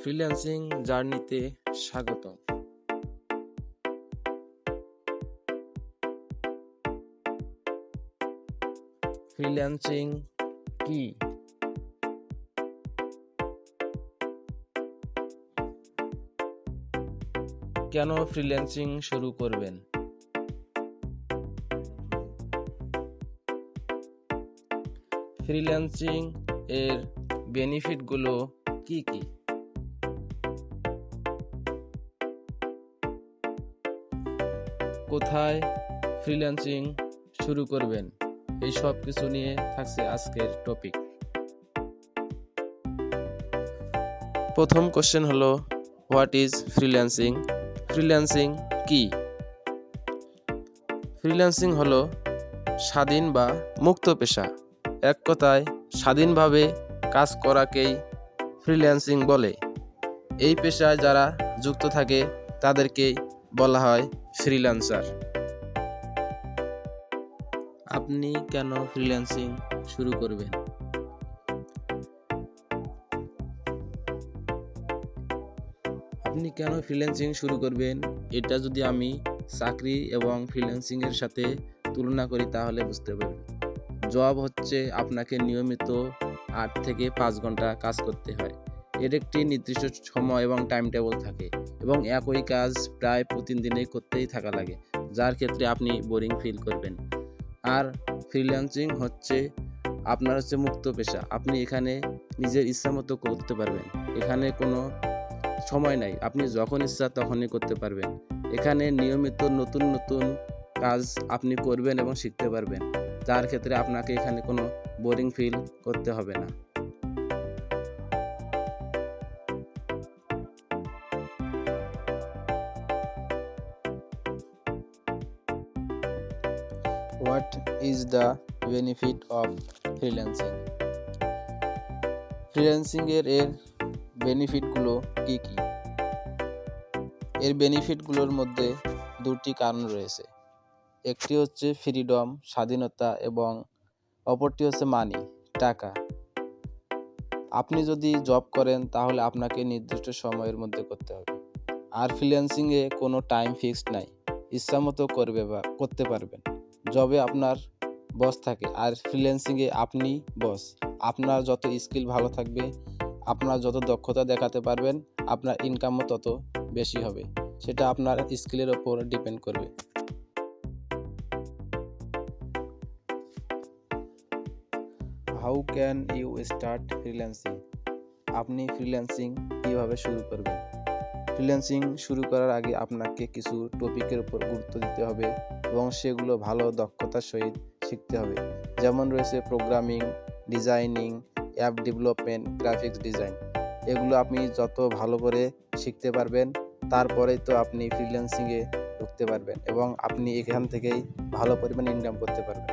Freelancing জার্নিতে স্বাগতম। Freelancing কি? কেন ফ্রিল্যান্সিং শুরু করবেন? ফ্রিল্যান্সিং এর বেনিফিটগুলো কি কি? কোথায় ফ্রিল্যান্সিং শুরু করবেন? এই সব কিছু নিয়ে থাকছে আজকের টপিক। প্রথম কোশ্চেন হলো, হোয়াট ইজ ফ্রিল্যান্সিং? ফ্রিল্যান্সিং কি? ফ্রিল্যান্সিং হলো স্বাধীন বা মুক্ত পেশা। এক কথায় স্বাধীনভাবে কাজ করাকেই ফ্রিল্যান্সিং বলে। এই পেশায় যারা যুক্ত থাকে তাদেরকেই বলা হয় ফ্রিল্যান্সার। আপনি কেন ফ্রিল্যান্সিং শুরু করবেন? আপনি কেন ফ্রিল্যান্সিং শুরু করবেন, এটা যদি আমি চাকরি এবং ফ্রিল্যান্সিং এর সাথে তুলনা করি তাহলে বুঝতে পারবেন। জব হচ্ছে আপনাকে নিয়মিত 8 থেকে 5 ঘন্টা কাজ করতে হয়। এর একটি নির্দিষ্ট সময় এবং টাইম টেবিল থাকে এবং একই কাজ প্রায় প্রতিদিনই করতেই থাকা লাগে, যার ক্ষেত্রে আপনি বোরিং ফিল করবেন। আর ফ্রিল্যান্সিং হচ্ছে আপনার মুক্ত পেশা। আপনি এখানে নিজের ইচ্ছা মতো করতে পারবেন। এখানে কোনো সময় নাই, আপনি যখন ইচ্ছা তখনই করতে পারবেন। এখানে নিয়মিত নতুন নতুন কাজ আপনি করবেন এবং শিখতে পারবেন, যার ক্ষেত্রে আপনাকে এখানে কোনো বোরিং ফিল করতে হবে না। What is the benefit of freelancing? Freelancing এর বেনিফিটগুলো কি কি? এর বেনিফিটগুলোর মধ্যে দুটি কারণ রয়েছে। একটি হচ্ছে ফ্রিডম, স্বাধীনতা, এবং অপরটি হচ্ছে মানি, টাকা। আপনি যদি জব করেন তাহলে আপনাকে নির্দিষ্ট সময়ের মধ্যে করতে হবে। আর ফ্রিল্যান্সিংয়ে কোনো টাইম ফিক্সড নাই, ইচ্ছা মতো করতে পারবেন। জবে আপনার বস থাকে, আর ফ্রিল্যান্সিংয়ে আপনি বস। আপনার যত স্কিল ভালো থাকবে, আপনার যত দক্ষতা দেখাতে পারবেন, আপনার ইনকামও তত বেশি হবে। সেটা আপনার স্কিলের ওপর ডিপেন্ড করবে। How can you start freelancing? আপনি ফ্রিল্যান্সিং কীভাবে শুরু করবেন? ফ্রিল্যান্সিং শুরু করার আগে আপনাকে কিছু টপিকের উপর গুরুত্ব দিতে হবে এবং সেগুলো ভালো দক্ষতার সহিত শিখতে হবে। যেমন রয়েছে programming, designing, app development, graphics design. এগুলো আপনি যত ভালো করে শিখতে পারবেন, তারপরেই তো আপনি ফ্রিল্যান্সিংয়ে ঢুকতে পারবেন এবং আপনি এখান থেকেই ভালো পরিমাণ ইনকাম করতে পারবেন।